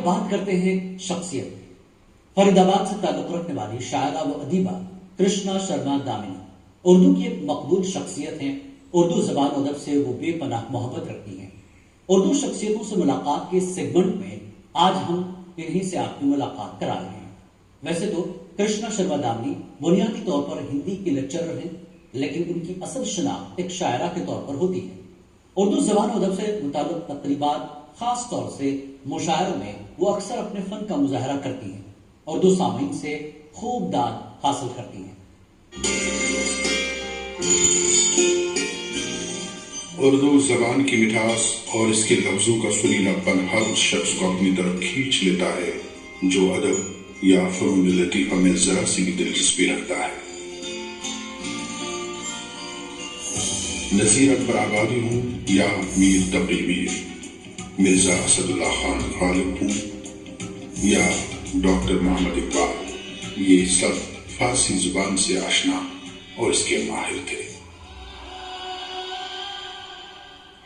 بات کرتے ہیں شخصیت. فرید آباد سے تعلق رکھنے والی شاعرہ و ادیبہ کرشنا شرما دامنی اردو کی ایک مقبول شخصیت ہیں. اردو زبان و ادب سے وہ بے پناہ محبت رکھتی ہیں. اردو شخصیتوں سے ملاقات کے سیگمنٹ میں آج ہم انہی سے آپ کی ملاقات کرا رہے ہیں. ویسے تو کرشنا شرما دامنی بنیادی طور پر ہندی کی لیکچرر ہیں، لیکن ان کی اصل شناخت ایک شاعرہ کے طور پر ہوتی ہے. اردو زبان و ادب سے متعلق تقریبات، خاص طور سے مشاعروں میں وہ اکثر اپنے فن کا مظاہرہ کرتی ہیں. اردو سامعین سے خوب داد حاصل کرتی ہیں. اردو زبان کی مٹھاس اور اس کے لفظوں کا سریلا پن ہر اس شخص کو اپنی طرف کھینچ لیتا ہے جو ادب یا فنون لطیفہ میں ذرا سی بھی دلچسپی رکھتا ہے. نذیر اکبر آبادی ہوں یا میر تقی میر، مرزا اسد اللہ خان غالب ہوں یا ڈاکٹر محمد اقبال، یہ سب فارسی زبان سے آشنا اور اس کے ماہر تھے.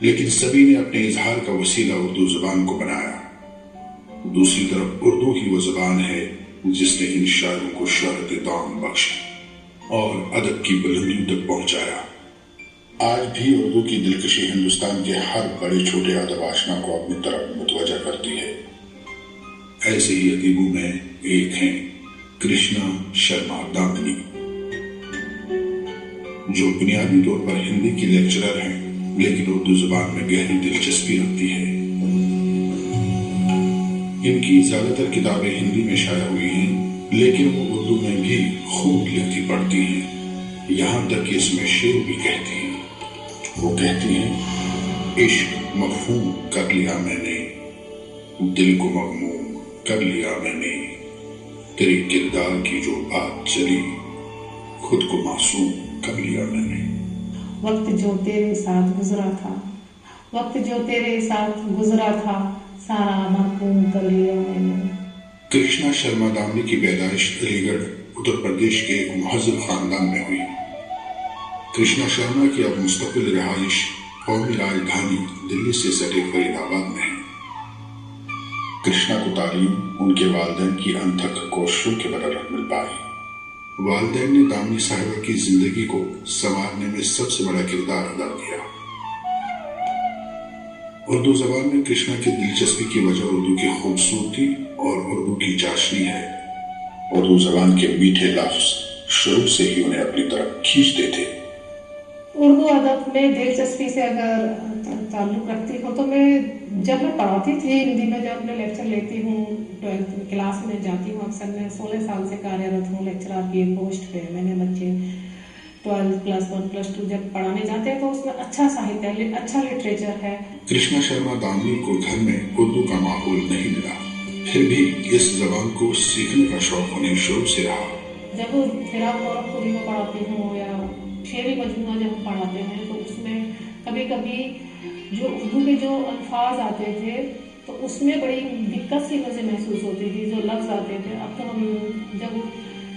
لیکن سبھی نے اپنے اظہار کا وسیلہ اردو زبان کو بنایا. دوسری طرف اردو ہی وہ زبان ہے جس نے ان شاعروں کو شہرت دام بخشی اور ادب کی بلندیوں تک پہنچایا. آج بھی اردو کی دلکشی ہندوستان کے ہر بڑے چھوٹے ادب آشنا کو اپنی طرف متوجہ کرتی ہے. ایسے ہی ادیبوں میں ایک ہیں کرشنا شرما دامنی، جو بنیادی طور پر ہندی کی لیکچرر ہیں لیکن اردو زبان میں گہری دلچسپی رکھتی ہے. ان کی زیادہ تر کتابیں ہندی میں شائع ہوئی ہیں، لیکن وہ اردو میں بھی خوب لکھتی پڑھتی ہیں. یہاں تک کہ اس میں شعر بھی کہتی ہیں. وہ کہتی ہیں، عشق مفہوم کر لیا میں نے، دل کو مغموم کر لیا میں نے، تیرے کردار کی جو بات چلی، خود کو معصوم کر لیا میں نے. وقت جو تیرے ساتھ گزرا تھا، وقت جو تیرے ساتھ گزرا تھا، سارا محکوم کر لیا میں نے. کرشنا شرما دامنی کی پیدائش علی گڑھ اتر پردیش کے ایک مہذب خاندان میں ہوئی. کرشنا شرما کی اب مستقل رہائش قومی راجدھانی دلی سے سٹے فرید آباد میں ہے. کرشنا کو تعلیم ان کے والدین کی انتھک کوششوں کے بدولت مل پائی. والدین نے دامنی صاحبہ کی زندگی کو سنوارنے میں سب سے بڑا کردار ادا کیا. اردو زبان میں کرشنا کی دلچسپی کی وجہ اردو کی خوبصورتی اور اردو کی چاشنی ہے. اردو زبان کے میٹھے لفظ شروع سے ہی انہیں اپنی طرف کھینچتے تھے. اردو ادب میں دلچسپی سے اگر تعلق رکھتی ہوں تو میں جب میں پڑھاتی تھی ہندی میں، جب میں لیکچر لیتی ہوں 12th کلاس میں جاتی ہوں، اکثر میں 16 سال سے کاریرت ہوں لیکچرار کی پوسٹ پہ. میں نے بچے 12+1+2 جب پڑھانے جاتے ہیں تو اس میں اچھا ساہتیہ، اچھا لٹریچر ہے. کرشنا شرما دامنی کو گھر میں اردو کا ماحول نہیں ملا، پھر بھی اس زبان کو سیکھنے کا شوق انہیں شروع سے رہا. جب فراق گورکھپوری میں پڑھاتی ہوں یا شعری مجموعہ جب ہم پڑھاتے ہیں تو اس میں کبھی کبھی جو اردو کے جو الفاظ آتے تھے تو اس میں بڑی دقت سی مجھے محسوس ہوتی تھی. جو لفظ آتے تھے، اب تو ہم جب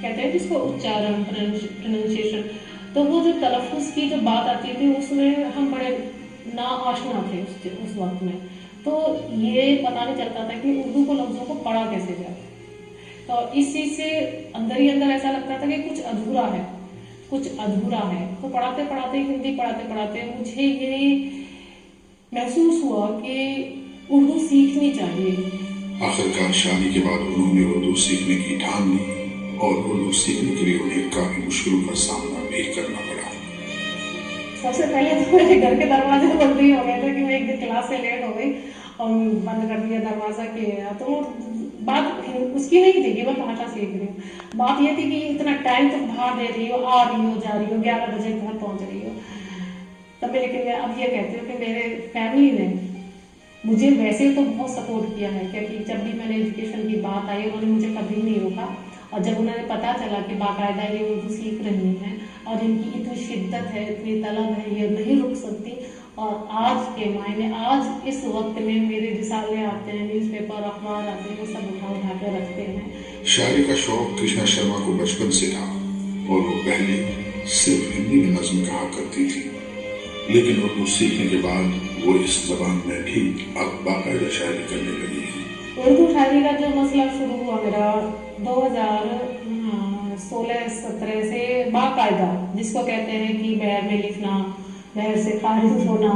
کہتے ہیں جس کو اچارن، پروننسیشن، تو وہ جو تلفظ کی جو بات آتی تھی اس میں ہم بڑے نا آشنا تھے اس وقت میں. تو یہ پتہ نہیں چلتا تھا کہ اردو کو لفظوں کو پڑھا کیسے جائے. تو اس چیز سے اندر ہی اندر ایسا لگتا تھا کہ کچھ ادھورا ہے، کچھ ادھورا ہے. تو پڑھاتے پڑھاتے ہندی پڑھاتے پڑھاتے مجھے یہ محسوس ہوا کہ اردو سیکھنی چاہیے. آخرکار شادی کے بعد انہوں نے اردو سیکھنے کی ٹھان لی اور اردو سیکھنے کے لیے انہیں کافی مشکلوں کا سامنا بھی کرنا پڑا. سب سے پہلے تو میرے گھر کے دروازے بند ہی ہو گئے تھے کہ میں ایک دن کلاس سے لیٹ ہو گئی اور بند کر دیا دروازہ کہ تو بات اس کی نہیں تھی کہ میں بھاشا سیکھ رہی ہوں. بات یہ تھی کہ اتنا ٹائم تک باہر دے رہی ہو، آ رہی ہو، جا رہی ہو، 11 بجے گھر پہنچ رہی ہو. تب میں لیکن اب یہ کہتی ہوں کہ میرے فیملی نے مجھے ویسے تو بہت سپورٹ کیا ہے، کیونکہ جب بھی میں نے ایجوکیشن کی بات آئی انہوں نے مجھے کبھی نہیں روکا. اور جب انہوں نے پتا چلا کہ باقاعدہ یہ اردو سیکھ رہی ہیں اور ان کی اتنی شدت ہے، اتنی طلب ہے، یہ نہیں رک سکتی. اور آج کے معنی آج اس وقت میں میرے رسالے آتے ہیں، نیوز پیپر، اخبار آتے ہیں، وہ سب اٹھا کے رکھتے ہیں. شاعری کا شوق کرشنا شرما کو بچپن سے تھا اور وہ پہلے صرف ہندی میں نظم کہا کرتی تھی، لیکن اردو سیکھنے کے بعد وہ اس زبان میں بھی اب باقاعدہ شاعری کرنے لگی ہے. उर्दू शायरी का जो मसला शुरू हुआ मेरा 2016-17 से बाकायदा, जिसको कहते हैं कि बहर में लिखना, बहर से खारिज होना,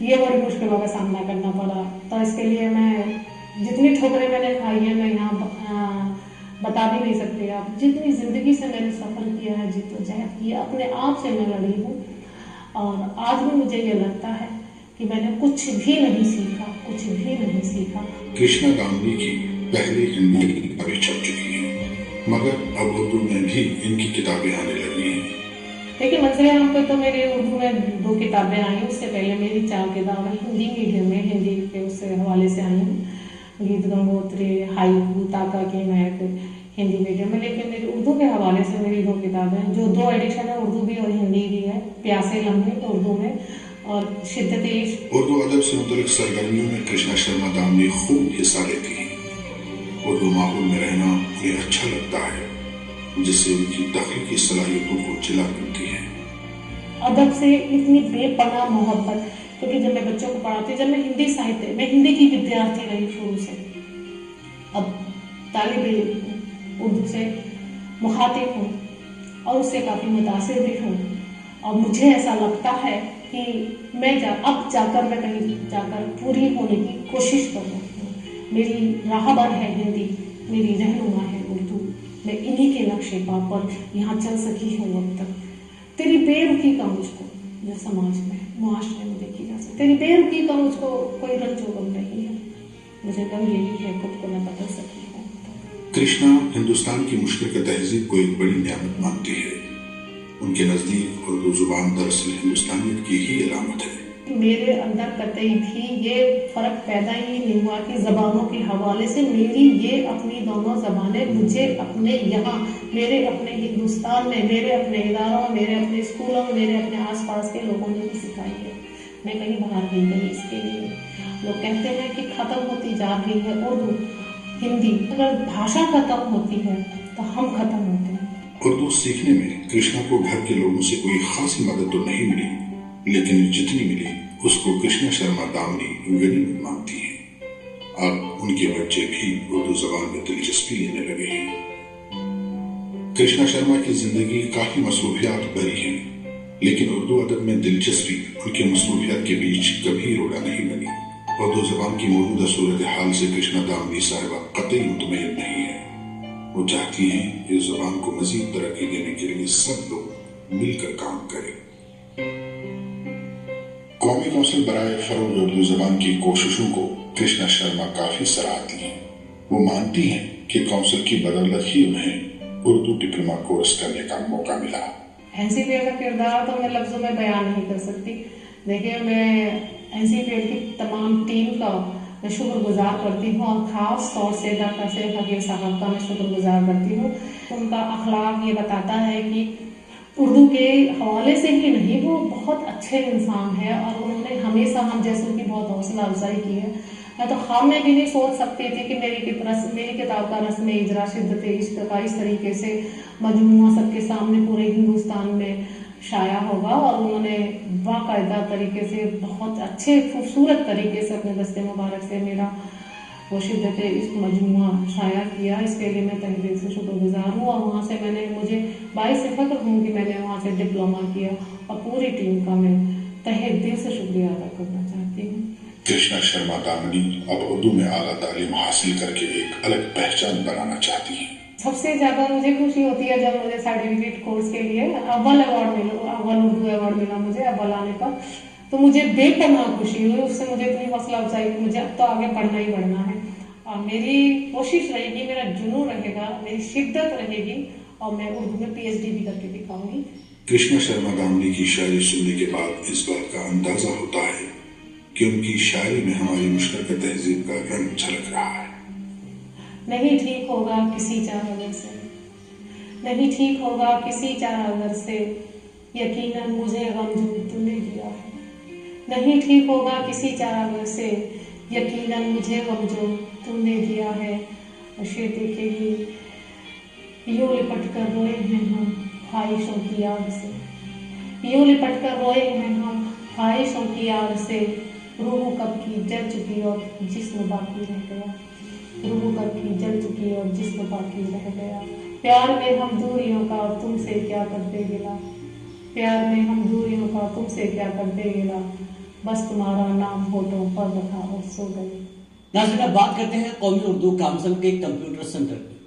ये बड़ी मुश्किलों का सामना करना पड़ा। तो इसके लिए मैं जितनी ठोकरें मैंने खाई है मैं यहाँ बता भी नहीं सकती। आप जितनी जिंदगी से मैंने सफर किया है, जिद्दोजहद किया, अपने आप से मैं लड़ी हूँ और आज भी मुझे ये लगता है कि मैंने कुछ भी नहीं सीखा। कृष्णा दामनी की पहली हिंदी किताबें छप चुकी हैं, मगर अब उर्दू में भी इनकी किताबें आने लगी हैं। देखिए, मंजरे आम पे तो मेरे उर्दू में 2 किताबें आई, उससे पहले मेरी 4 किताबें हिंदी मीडियम में, हिंदी के उससे हवाले से आई हैं। गीत गंगोत्री, हाइकू, ताका की महक हिंदी मीडियम में। लेकिन मेरी उर्दू के हवाले से मेरी 2 किताबें, जो 2 एडिशन है, उर्दू भी और हिंदी भी है। प्यासे लम्हे उर्दू में और शिद्दत इश्क। उर्दू अदब से मुतल्लिक सरगर्मियों में कृष्णा शर्मा दामनी खूब हिस्सा लेती हैं। उर्दू माहौल में रहना उन्हें अच्छा लगता है, जिससे उनकी तख्लीकी सलाहियतों को जिला मिलती है। अदब से इतनी बेपनाह मोहब्बत, क्योंकि जब मैं बच्चों को पढ़ाती, जब मैं हिंदी साहित्य, मैं हिंदी की विद्यार्थी रही शुरू से, अब तालिबे उर्दू से मुखातिब हूँ और उससे काफ़ी मुतासिर भी हूँ। और मुझे ऐसा लगता है कि मैं अब जाकर मैं कहीं जाकर पूरी होने की कोशिश कर रही हूँ। मेरी राहबर है हिंदी, मेरी रहनुमा है उर्दू। मैं इन्हीं के नक्शे पाव पर यहाँ चल सकी हूँ अब तक। तेरी बेरुखी का मुझको, जो समाज में, मुआशरे में देखी जा सकती, तेरी बेरुखी का मुझको कोई रंजो गम नहीं है। मुझे गम यही है खुद को मैं बदल सकी हूँ। कृष्णा हिंदुस्तान की मुश्तरक तहजीब को एक बड़ी नियामत मानती है। उनके नजदीक उर्दू जुबान दरअसल हिंदुस्तानियत की ही अलामत है। मेरे अंदर कतई भी ये फर्क पैदा ही नहीं हुआ कि जबानों के हवाले से मेरी ये अपनी दोनों जबानें मुझे अपने यहाँ, मेरे अपने हिंदुस्तान में, मेरे अपने इदारों में, मेरे अपने स्कूलों में, मेरे अपने आसपास के लोगों ने भी सिखाई है। मैं कहीं बाहर नहीं गई इसके लिए। लोग कहते हैं कि खत्म होती जा रही है उर्दू, हिंदी। अगर भाषा खत्म होती है तो हम खत्म होते हैं। उर्दू सीखने में कृष्णा को घर के लोगों से कोई खासी मदद तो नहीं मिली, लेकिन जितनी मिली उसको कृष्णा शर्मा दामनी गनीमत मानती है। अब उनके बच्चे भी उर्दू जबान में दिलचस्पी लेने लगे हैं। कृष्णा शर्मा की जिंदगी काफी मसरूफियात भरी है, लेकिन उर्दू अदब में दिलचस्पी उनके मसरूफियात के बीच कभी रोड़ा नहीं बनी। उर्दू जबान की मौजूदा सूरत हाल से कृष्णा दामनी साहिबा कतई मुतमईन नहीं है। वो चाहती हैं कि इस जुबान को मजीद तरक्की देने के लिए सब लोग मिलकर काम करें। कौमी कौंसिल बराए फरोग उर्दू जबान की कोशिशों को कृष्णा शर्मा काफी सराहती हैं। वो मानती हैं कि कौंसिल की बदौलत ही उन्हें उर्दू डिप्लोमा कोर्स करने का मौका मिला। एनसीपीएल का किरदार तो मैं लफ्जों में बयान नहीं कर सकती। देखिए, मैं एनसीपीएल की तमाम टीम का मैं शुक्रगुजार करती हूँ और ख़ास तौर से डॉक्टर शेख हकीम साहब का मैं शुक्रगुजार करती हूँ। उनका अखलाक ये बताता है कि उर्दू के हवाले से ही नहीं, वो बहुत अच्छे इंसान है और उन्होंने हमेशा हम जैसों की बहुत हौसला अफजाई की है। मैं तो ख्वाब में भी नहीं सोच सकती थी कि मेरी किताब का रस्म इजरा शिद्दत इश्क का इस तरीके से मजमूआ सबके सामने पूरे हिंदुस्तान में शाया होगा। और उन्होंने बाकायदा तरीके से बहुत अच्छे खूबसूरत तरीके से अपने दस्ते मुबारक से मेरा वो शिद्दत इश्क मजमूआ शाया किया। इसके लिए मैं तहे दिल से शुक्रगुजार हूँ और वहाँ से मुझे बाइस फख्र हूँ कि मैंने वहाँ से डिप्लोमा किया और पूरी टीम का मैं तहे दिल से शुक्रिया अदा करना चाहती हूँ। कृष्णा शर्मा दामनी अब उर्दू में आला तालीम हासिल करके एक अलग पहचान बनाना चाहती हैं। सबसे ज्यादा मुझे खुशी होती है जब मुझे सर्टिफिकेट कोर्स के लिए अव्वल उर्दू अवार्ड मिला मुझे अव्वल आने पर, तो मुझे बेपनाह खुशी हुई। उससे मुझे इतनी हौसला अफजाई कि मुझे अब तो आगे बढ़ना ही बढ़ना है और मेरी कोशिश रहेगी, मेरा जुनून रहेगा, मेरी शिद्दत रहेगी और मैं उर्दू में PhD भी करके दिखाऊंगी। कृष्णा शर्मा दामनी की शायरी सुनने के बाद इस बात का अंदाजा होता है कि उनकी शायरी में हमारी मुश्तरका तहजीब का रंग झलक रहा है। नहीं ठीक होगा किसी चारागर से, नहीं ठीक होगा किसी चारागर से, यकीनन मुझे गम जो तूने दिया है। नहीं ठीक होगा किसी चारागर से, यकीनन मुझे गम जो तूने दिया है। शेर देखेगी, यूं लिपट कर रोए हैं हम ख्वाहिशों की आग से, यूं लिपट कर रोए हैं हम ख्वाहिशों की आग से। रूह कब की जल चुकी और जिस्म बाकी रह गया। रूह कभी जल चुकी और जिस्म बाकी रह गया। प्यार में हम दूरियों का तुमसे क्या करते गिला, प्यार में हम दूरियों का तुमसे क्या करते गिला, बस तुम्हारा नाम होठों पर रखा और सो गए। नाज़रीन, अब बात करते हैं कौमी उर्दू काउंसिल के कंप्यूटर सेंटर की।